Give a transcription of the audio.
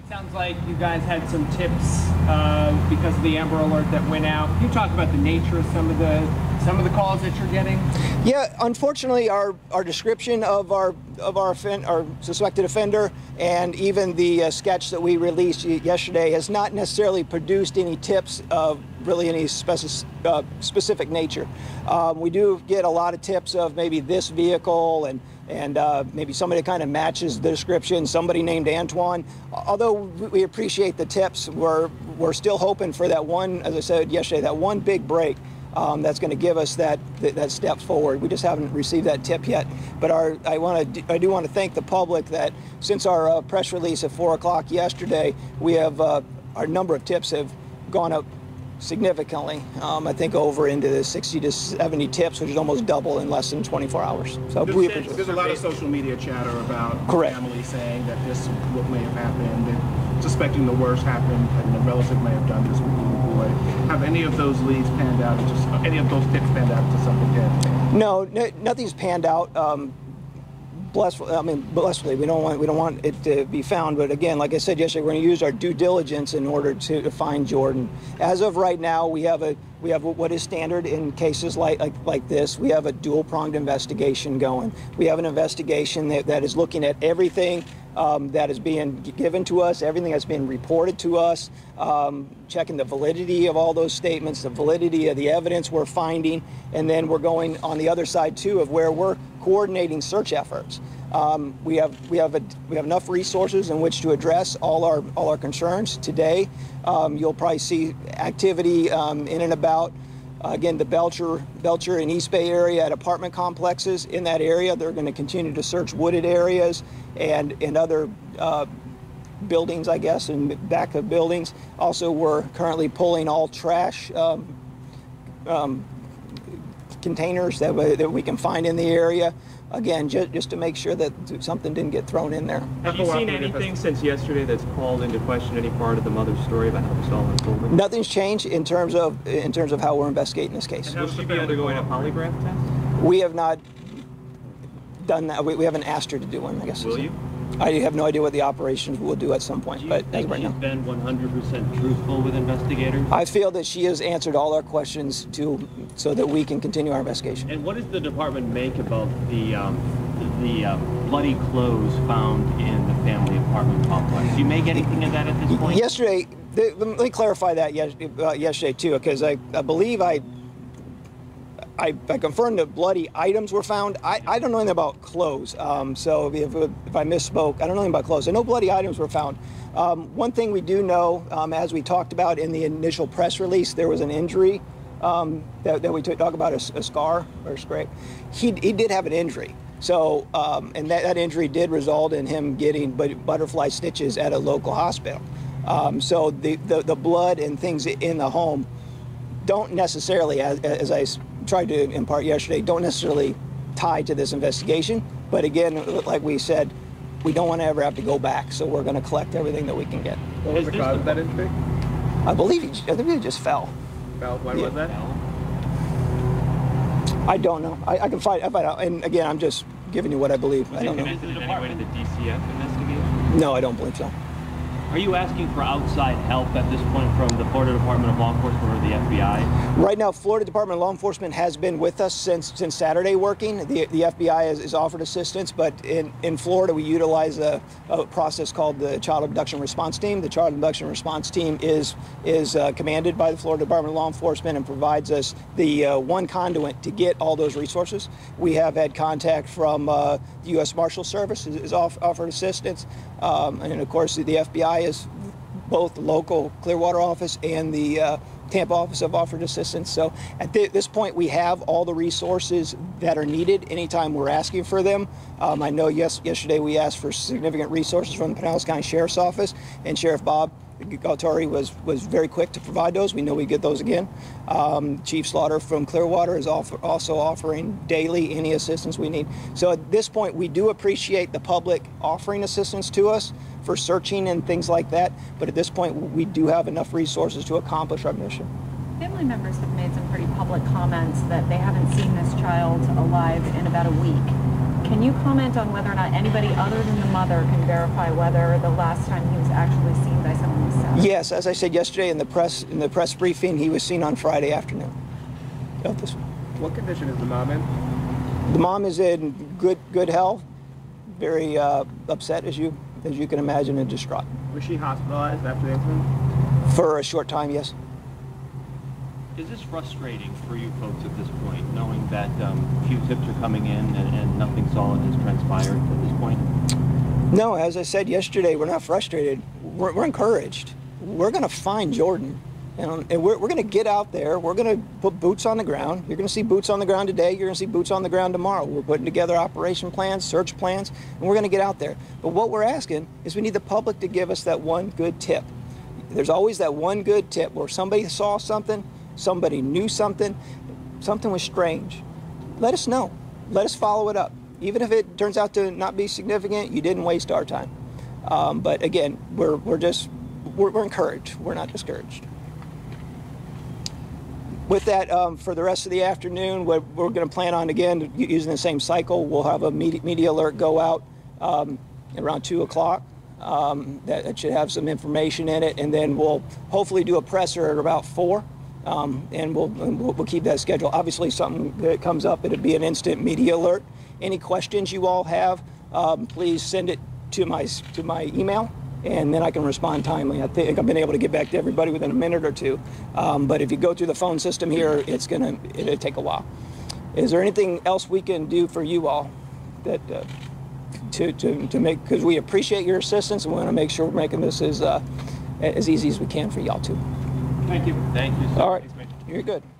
Sounds like you guys had some tips because of the Amber Alert that went out. Can you talk about the nature of some of the calls that you're getting? Yeah, unfortunately, our description of our suspected offender and even the sketch that we released yesterday has not necessarily produced any tips of really any specific nature. We do get a lot of tips of maybe this vehicle and maybe somebody kind of matches the description, somebody named Antoine. Although we appreciate the tips, we're still hoping for that one, as I said yesterday, that one big break that's going to give us that step forward. We just haven't received that tip yet. But I do want to thank the public that since our press release at 4 o'clock yesterday, we have our number of tips have gone up significantly. I think over into the 60 to 70 tips, which is almost double in less than 24 hours. So we appreciate it. There's a lot of social media chatter about families saying that this what may have happened, and suspecting the worst happened, and the relative may have done this with the boy. Have any of those leads panned out? Any of those tips panned out to something yet? No, nothing's panned out. Blessedly, we don't want it to be found. But again, like I said yesterday, we're going to use our due diligence in order to find Jordan. As of right now, we have what is standard in cases like this. We have a dual-pronged investigation going. We have an investigation that is looking at everything that is being given to us, everything that's being reported to us, checking the validity of all those statements, the validity of the evidence we're finding, and then we're going on the other side too of where we're coordinating search efforts. We have enough resources in which to address all our concerns today. You'll probably see activity in and about. Again, the Belcher and East Bay area at apartment complexes in that area. They're going to continue to search wooded areas and other buildings, I guess, and back of buildings. Also, we're currently pulling all trash containers that we can find in the area. Again, just to make sure that something didn't get thrown in there. Have you seen anything since yesterday that's called into question any part of the mother's story about how this all unfolded? Nothing's changed in terms of how we're investigating this case. And will she be undergoing a polygraph test? We have not done that. We haven't asked her to do one, I guess. Will you? I have no idea what the operations will do at some point. Do you think she's been 100% truthful with investigators? I feel that she has answered all our questions so that we can continue our investigation. And what does the department make about the bloody clothes found in the family apartment complex? Do you make anything of that at this point? Yesterday, let me clarify that yesterday too, because I believe I confirmed that bloody items were found. I don't know anything about clothes, so if I misspoke, I don't know anything about clothes. I know bloody items were found. One thing we do know, as we talked about in the initial press release, there was an injury that we talk about, a scar or a scrape. He did have an injury. So, and that injury did result in him getting butterfly stitches at a local hospital. So the blood and things in the home don't necessarily, as I tried to impart yesterday, don't necessarily tie to this investigation. But again, like we said, we don't want to ever have to go back, so we're going to collect everything that we can get. What was the cause of that injury? I think he just fell. Why was that? I don't know. I can find out. And again, I'm just giving you what I believe. I don't know. Is it in any way to the DCF investigation? No, I don't believe so. Are you asking for outside help at this point from the Florida Department of Law Enforcement or the FBI? Right now, Florida Department of Law Enforcement has been with us since Saturday working. The FBI has offered assistance, but in Florida, we utilize a process called the Child Abduction Response Team. The Child Abduction Response Team is commanded by the Florida Department of Law Enforcement and provides us the one conduit to get all those resources. We have had contact from the U.S. Marshal Service has offered assistance, and of course the FBI is both the local Clearwater office and the Tampa office have offered assistance. So at this point, we have all the resources that are needed anytime we're asking for them. I know yesterday we asked for significant resources from the Pinellas County Sheriff's Office, and Sheriff Bob Galtari was very quick to provide those. We know we get those again. Chief Slaughter from Clearwater is also offering daily any assistance we need. So at this point, we do appreciate the public offering assistance to us for searching and things like that. But at this point, we do have enough resources to accomplish our mission. Family members have made some pretty public comments that they haven't seen this child alive in about a week. Can you comment on whether or not anybody other than the mother can verify whether the last time he was actually seen by someone was Saturday? Yes, as I said yesterday in the press briefing, he was seen on Friday afternoon. What condition is the mom in? The mom is in good health, very upset as you can imagine, and distraught. Was she hospitalized after the incident? For a short time, yes. Is this frustrating for you folks at this point, knowing that few tips are coming in and nothing solid has transpired at this point? No, as I said yesterday, we're not frustrated. We're encouraged. We're going to find Jordan, and we're going to get out there. We're going to put boots on the ground. You're going to see boots on the ground today. You're going to see boots on the ground tomorrow. We're putting together operation plans, search plans, and we're going to get out there. But what we're asking is we need the public to give us that one good tip. There's always that one good tip where somebody saw something, somebody knew something, something was strange. Let us know. Let us follow it up. Even if it turns out to not be significant, you didn't waste our time. But again, we're encouraged. We're not discouraged. With that, for the rest of the afternoon, we're going to plan on, again, using the same cycle. We'll have a media alert go out around 2 o'clock. That should have some information in it, and then we'll hopefully do a presser at about 4. And we'll keep that schedule. Obviously, something that comes up, it'll be an instant media alert. Any questions you all have, please send it to my email, and then I can respond timely. I think I've been able to get back to everybody within a minute or two. But if you go through the phone system here, it'll take a while. Is there anything else we can do for you all that to make? Because we appreciate your assistance, and we want to make sure we're making this as easy as we can for y'all too. Thank you. Thank you, sir. All right, you're good.